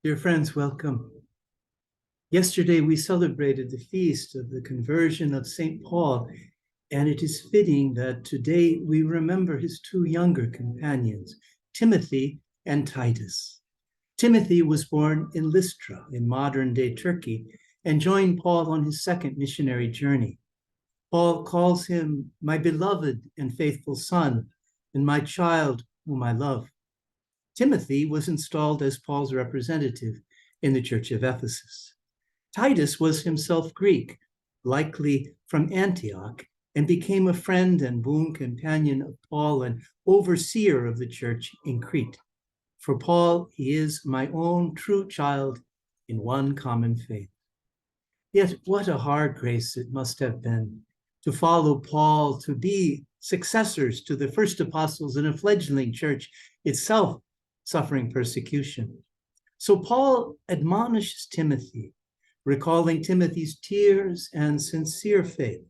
Dear friends, welcome. Yesterday we celebrated the feast of the conversion of St. Paul, and it is fitting that today we remember his two younger companions, Timothy and Titus. Timothy was born in Lystra in modern-day Turkey and joined Paul on his second missionary journey. Paul calls him my beloved and faithful son and my child whom I love. Timothy was installed as Paul's representative in the church of Ephesus. Titus was himself Greek, likely from Antioch, and became a friend and boon companion of Paul and overseer of the church in Crete. For Paul, he is my own true child in one common faith. Yet what a hard grace it must have been to follow Paul, to be successors to the first apostles in a fledgling church itself suffering persecution. So Paul admonishes Timothy, recalling Timothy's tears and sincere faith.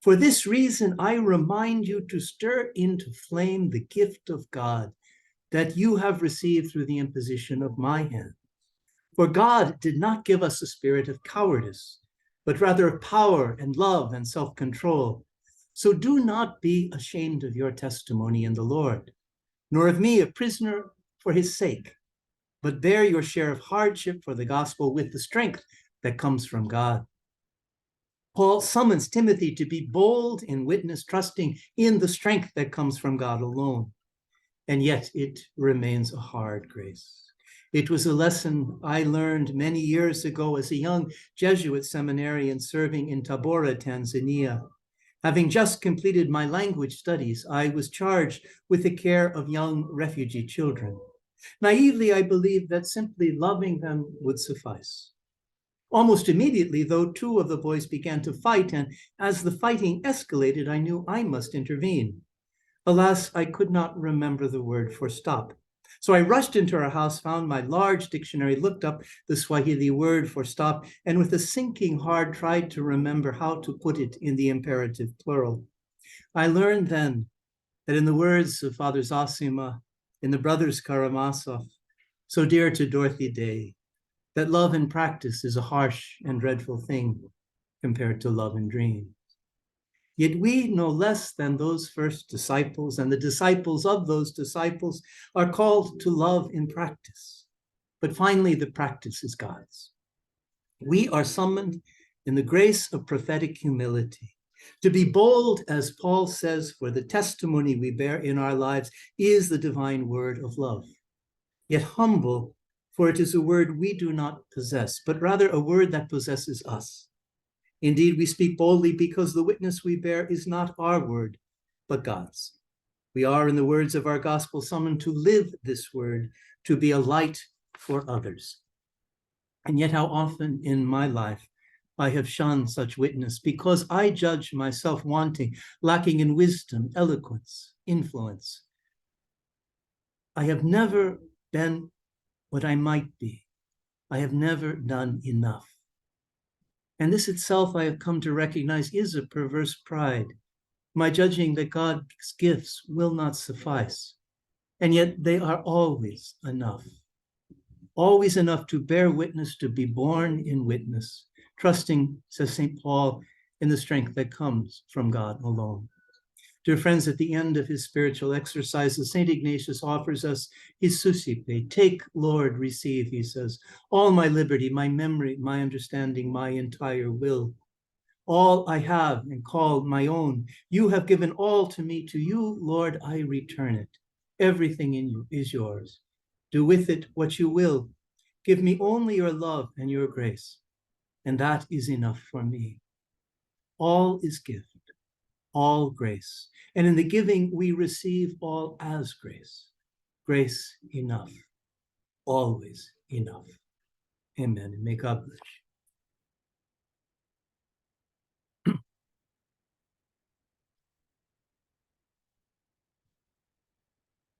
For this reason, I remind you to stir into flame the gift of God that you have received through the imposition of my hand. For God did not give us a spirit of cowardice, but rather of power and love and self-control. So do not be ashamed of your testimony in the Lord, nor of me, a prisoner for his sake, but bear your share of hardship for the gospel with the strength that comes from God. Paul summons Timothy to be bold in witness, trusting in the strength that comes from God alone. And yet it remains a hard grace. It was a lesson I learned many years ago as a young Jesuit seminarian serving in Tabora, Tanzania. Having just completed my language studies, I was charged with the care of young refugee children. Naively, I believed that simply loving them would suffice. Almost immediately, though, two of the boys began to fight, and as the fighting escalated, I knew I must intervene. Alas, I could not remember the word for stop. So I rushed into our house, found my large dictionary, looked up the Swahili word for stop, and with a sinking heart tried to remember how to put it in the imperative plural. I learned then that in the words of Father Zosima, in the Brothers Karamazov, so dear to Dorothy Day, that love in practice is a harsh and dreadful thing compared to love in dreams. Yet we, no less than those first disciples and the disciples of those disciples, are called to love in practice. But finally, the practice is God's. We are summoned in the grace of prophetic humility to be bold, as Paul says, for the testimony we bear in our lives is the divine word of love. Yet humble, for it is a word we do not possess, but rather a word that possesses us. Indeed, we speak boldly because the witness we bear is not our word, but God's. We are, in the words of our gospel, summoned to live this word, to be a light for others. And yet how often in my life I have shunned such witness because I judge myself wanting, lacking in wisdom, eloquence, influence. I have never been what I might be. I have never done enough. And this itself, I have come to recognize, is a perverse pride, my judging that God's gifts will not suffice. And yet they are always enough to bear witness, to be born in witness, trusting, says St. Paul, in the strength that comes from God alone. Dear friends, at the end of his spiritual exercises, St. Ignatius offers us his Sucipe. Take, Lord, receive, he says, all my liberty, my memory, my understanding, my entire will. All I have and call my own, you have given all to me. To you, Lord, I return it. Everything in you is yours. Do with it what you will. Give me only your love and your grace, and that is enough for me. All is gift, all grace, and in the giving we receive all as grace. Grace enough, always enough. Amen, and may God bless you.